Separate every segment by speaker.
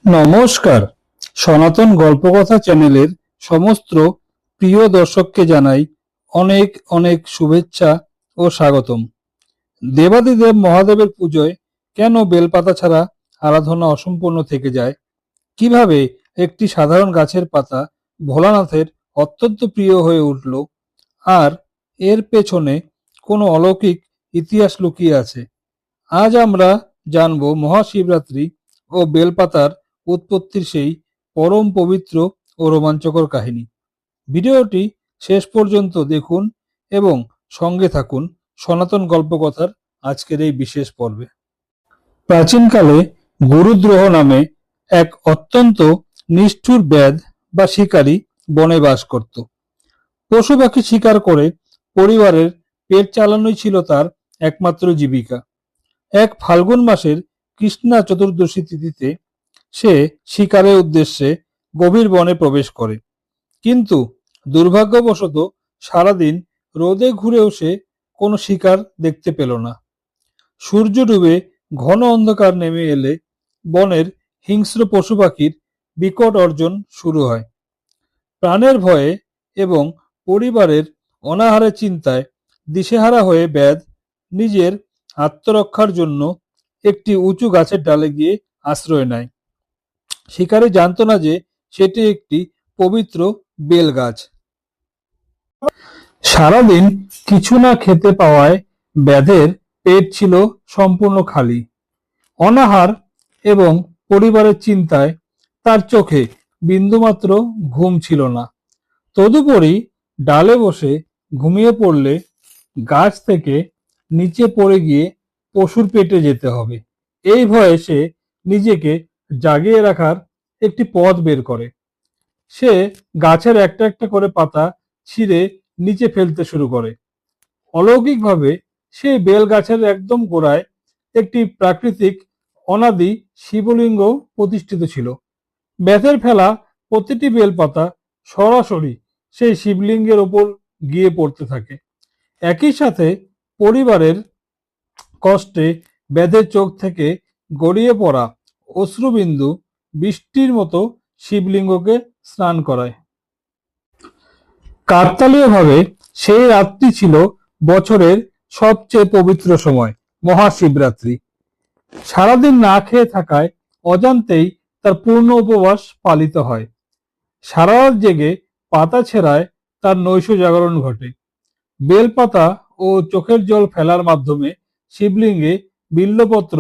Speaker 1: নমস্কার, সনাতন গল্পকথা চ্যানেলের সমস্ত প্রিয় দর্শককে জানাই অনেক অনেক শুভেচ্ছা ও স্বাগতম। দেবাদিদেব মহাদেবের পুজোয় কেন বেলপাতা ছাড়া আরাধনা অসম্পূর্ণ থেকে যায়, কিভাবে একটি সাধারণ গাছের পাতা ভোলানাথের অত্যন্ত প্রিয় হয়ে উঠল, আর এর পেছনে কোনো অলৌকিক ইতিহাস লুকিয়ে আছে, আজ আমরা জানব মহাশিবরাত্রি ও বেলপাতার উৎপত্তির সেই পরম পবিত্র ও রোমাঞ্চকর কাহিনী। ভিডিওটি শেষ পর্যন্ত দেখুন এবং সঙ্গে থাকুন সনাতন গল্পকথার আজকের এই বিশেষ পর্বে। প্রাচীনকালে গুরুদ্রোহ নামে এক অত্যন্ত নিষ্ঠুর ব্যাধ বা শিকারী বনে বাস করত। পশু পাখি শিকার করে পরিবারের পেট চালানোই ছিল তার একমাত্র জীবিকা। এক ফাল্গুন মাসের কৃষ্ণা চতুর্দশী তিথিতে সে শিকারের উদ্দেশ্যে গভীর বনে প্রবেশ করে, কিন্তু দুর্ভাগ্যবশত সারাদিন রোদে ঘুরেও সে কোনো শিকার দেখতে পেল না। সূর্য ডুবে ঘন অন্ধকার নেমে এলে বনের হিংস্র পশু পাখির বিকট অর্জন শুরু হয়। প্রাণের ভয়ে এবং পরিবারের অনাহারে চিন্তায় দিশেহারা হয়ে ব্যাধ নিজের আত্মরক্ষার জন্য একটি উঁচু গাছের ডালে গিয়ে আশ্রয় নেয়। শিকারী জানত না যে সেটি একটি পবিত্র বেল গাছ। সারাদিন কিছু না খেতে পাওয়ায় ব্যাধের পেট ছিল সম্পূর্ণ খালি। অনাহার এবং পরিবারের চিন্তায় তার চোখে বিন্দুমাত্র ঘুম ছিল না। তদুপরি ডালে বসে ঘুমিয়ে পড়লে গাছ থেকে নিচে পড়ে গিয়ে পশুর পেটে যেতে হবে, এই ভয়ে সে নিজেকে জাগিয়ে রাখার একটি পথ বের করে। সে গাছের একটা একটা করে পাতা ছিঁড়ে নিচে ফেলতে শুরু করে। অলৌকিকভাবে সেই বেল গাছের একদম গোড়ায় একটি প্রাকৃতিক অনাদি শিবলিঙ্গ প্রতিষ্ঠিত ছিল। ব্যাধের ফেলা প্রতিটি বেলপাতা সরাসরি সেই শিবলিঙ্গের ওপর গিয়ে পড়তে থাকে। একই সাথে পরিবারের কষ্টে ব্যাধের চোখ থেকে গড়িয়ে পড়া অশ্রুবিন্দু বৃষ্টির মতো শিবলিঙ্গকে স্নান করায়। কাকতালীয়ভাবে সেই রাতটি ছিল বছরের সবচেয়ে পবিত্র সময়, মহাশিবরাত্রি। সারাদিন না খেয়ে থাকায় অজান্তেই তার পূর্ণ উপবাস পালিত হয়। সারা রাত জেগে পাতা ছেঁড়ায় তার নৈশ জাগরণ ঘটে। বেলপাতা ও চোখের জল ফেলার মাধ্যমে শিবলিঙ্গে বিল্বপত্র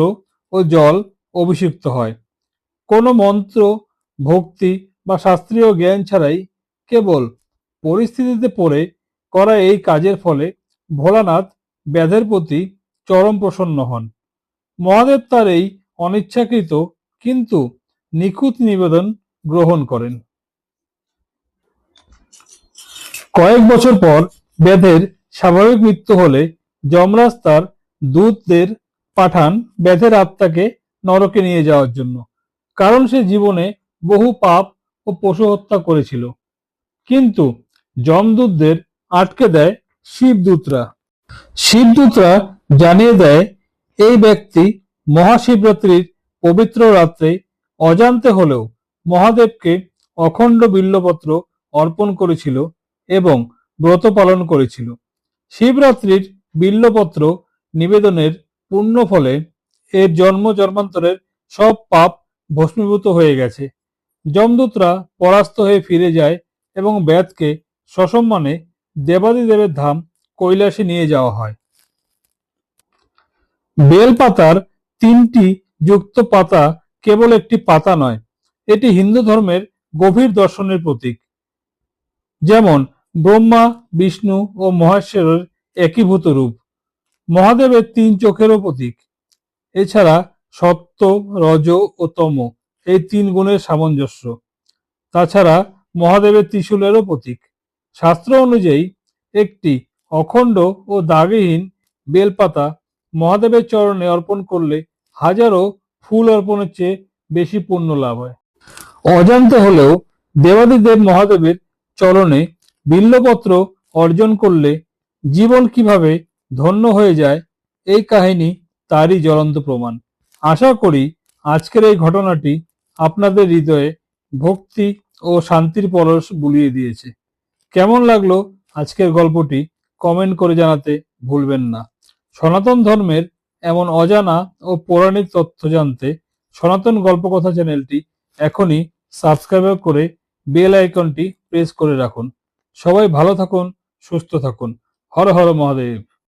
Speaker 1: ও জল অভিষিক্ত হয়। কোনো মন্ত্র, ভক্তি বা শাস্ত্রীয় জ্ঞান ছাড়াই কেবল পরিস্থিতিতে পড়ে করা এই কাজের ফলে ভোলানাথ ব্যাধের প্রতি চরম প্রসন্ন হন। মহাদেব তার এই অনিচ্ছাকৃত কিন্তু নিখুঁত নিবেদন গ্রহণ করেন। কয়েক বছর পর ব্যাধের স্বাভাবিক মৃত্যু হলে যমরাজ তার দূতদের পাঠান ব্যাধের আত্মাকে নরকে নিয়ে যাওয়ার জন্য, কারণ সে জীবনে বহু পাপ ও পশু হত্যা করেছিল। কিন্তু যমদূতদের আটকে দেয় শিবদূতরা। শিবদূতরা জানিয়ে দেয় এই ব্যক্তি মহাশিবরাত্রির পবিত্র রাত্রে অজান্তে হলেও মহাদেবকে অখণ্ড বিল্বপত্র অর্পণ করেছিল এবং ব্রত পালন করেছিল। শিবরাত্রির বিল্বপত্র নিবেদনের পুণ্য ফলে এর জন্ম জন্মান্তরের সব পাপ ভস্মীভূত হয়ে গেছে। যমদূতরা পরাস্ত হয়ে ফিরে যায় এবং ব্যাধকে সসম্মানে দেবাদিদেবের ধাম কৈলাসে নিয়ে যাওয়া হয়। বেলপাতার তিনটি যুক্ত পাতা কেবল একটি পাতা নয়, এটি হিন্দু ধর্মের গভীর দর্শনের প্রতীক। যেমন ব্রহ্মা, বিষ্ণু ও মহেশ্বরের একীভূত রূপ, মহাদেবের তিন চোখেরও প্রতীক। এছাড়া সত্য, রজ ও তম এই তিন গুণের সামঞ্জস্য। তাছাড়া মহাদেবের ত্রিশূলেরও প্রতীক। শাস্ত্র অনুযায়ী একটি অখণ্ড ও দাগহীন বেলপাতা মহাদেবের চরণে অর্পণ করলে হাজারো ফুল অর্পণের চেয়ে বেশি পুণ্য লাভ হয়। অজান্তে হলেও দেবাদিদেব মহাদেবের চরণে বিল্বপত্র অর্জন করলে জীবন কিভাবে ধন্য হয়ে যায়, এই কাহিনী তারই জ্বলন্ত প্রমাণ। আশা করি আজকের এই ঘটনাটি আপনাদের হৃদয়ে ভক্তি ও শান্তির পরশ বুলিয়ে দিয়েছে। কেমন লাগলো আজকের গল্পটি কমেন্ট করে জানাতে ভুলবেন না। সনাতন ধর্মের এমন অজানা ও পৌরাণিক তথ্য জানতে সনাতন গল্পকথা চ্যানেলটি এখনই সাবস্ক্রাইব করে বেল আইকনটি প্রেস করে রাখুন। সবাই ভালো থাকুন, সুস্থ থাকুন। হর হর মহাদেব।